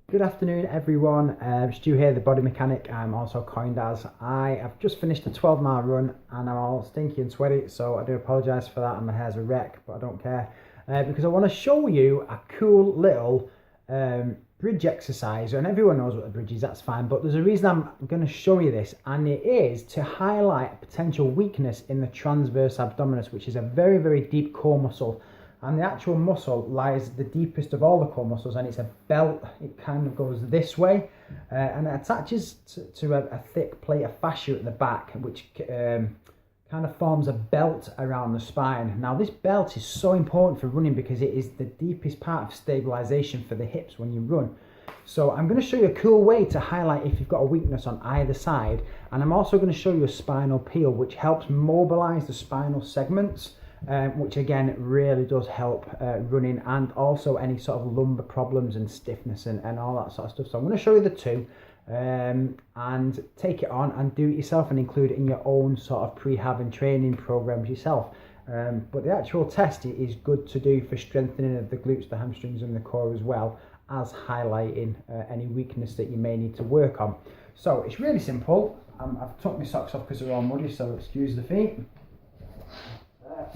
Good afternoon everyone, Stu here, the body mechanic. I'm also coined as. I have just finished a 12-mile run and I'm all stinky and sweaty, so I do apologise for that and my hair's a wreck, but I don't care because I want to show you a cool little bridge exercise. And everyone knows what a bridge is, that's fine, but there's a reason I'm going to show you this, and it is to highlight a potential weakness in the transverse abdominis, which is a very, very deep core muscle. And the actual muscle lies the deepest of all the core muscles, and it's a belt. It kind of goes this way and it attaches to a thick plate of fascia at the back, which kind of forms a belt around the spine. Now this belt is so important for running because it is the deepest part of stabilization for the hips when you run. So I'm going to show you a cool way to highlight if you've got a weakness on either side, and I'm also going to show you a spinal peel which helps mobilize the spinal segments, which again really does help running, and also any sort of lumbar problems and stiffness and all that sort of stuff. So I'm going to show you the two and take it on and do it yourself and include it in your own sort of prehab and training programs yourself. But the actual test is good to do for strengthening of the glutes, the hamstrings and the core, as well as highlighting any weakness that you may need to work on. So it's really simple. I've took my socks off because they're all muddy, so excuse the feet.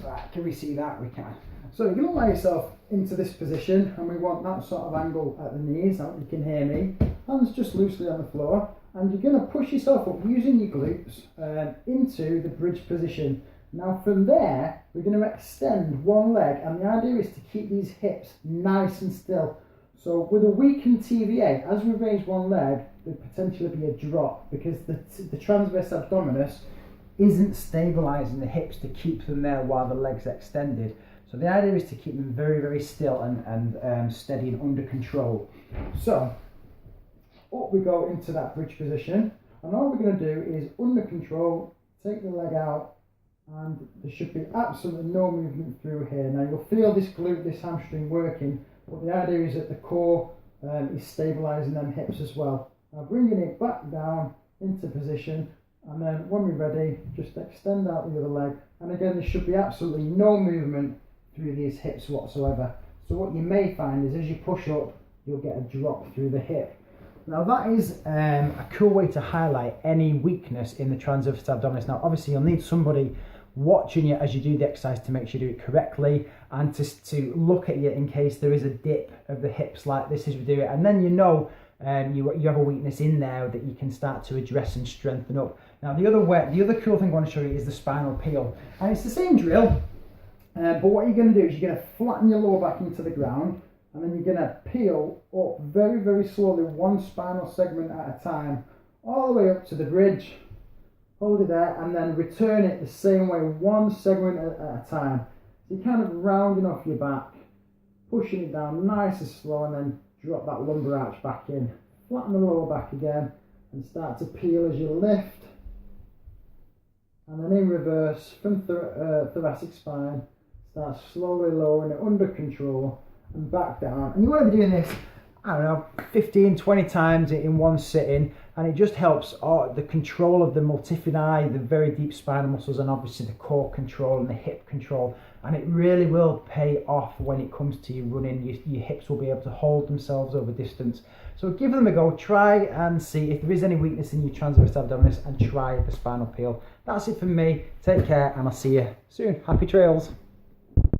Right, can we see that? We can. So you're going to lie yourself into this position, and we want that sort of angle at the knees. I hope you can hear me. Hands just loosely on the floor, and you're going to push yourself up using your glutes into the bridge position. Now from there, we're going to extend one leg, and the idea is to keep these hips nice and still. So with a weakened TVA, as we raise one leg, there'd potentially be a drop because the transverse abdominis isn't stabilizing the hips to keep them there while the leg's extended. So the idea is to keep them very, very still and steady and under control. So up we go into that bridge position, and all we're going to do is under control, take the leg out, and there should be absolutely no movement through here. Now you'll feel this glute, this hamstring working, but the idea is that the core is stabilizing them hips as well. Now bringing it back down into position, and then when we're ready, just extend out the other leg, and again there should be absolutely no movement through these hips whatsoever. So what you may find is as you push up, you'll get a drop through the hip. Now that is a cool way to highlight any weakness in the transverse abdominis. Now obviously you'll need somebody watching you as you do the exercise to make sure you do it correctly, and to look at you in case there is a dip of the hips like this as we do it, and then you know you have a weakness in there that you can start to address and strengthen up. Now the other cool thing I want to show you is the spinal peel, and it's the same drill, but what you're going to do is you're going to flatten your lower back into the ground, and then you're going to peel up very, very slowly, one spinal segment at a time, all the way up to the bridge. Hold it there, and then return it the same way, one segment at a time. So you're kind of rounding off your back, pushing it down nice and slow, and then drop that lumbar arch back in. Flatten the lower back again, and start to peel as you lift. And then in reverse, from thoracic spine, start slowly lowering it under control and back down. And you want to be doing this, I don't know, 15, 20 times in one sitting, and it just helps the control of the multifidi, the very deep spinal muscles, and obviously the core control and the hip control, and it really will pay off when it comes to you running. Your hips will be able to hold themselves over distance. So give them a go, try and see if there is any weakness in your transverse abdominis, and try the spinal peel. That's it from me, take care, and I'll see you soon. Happy trails.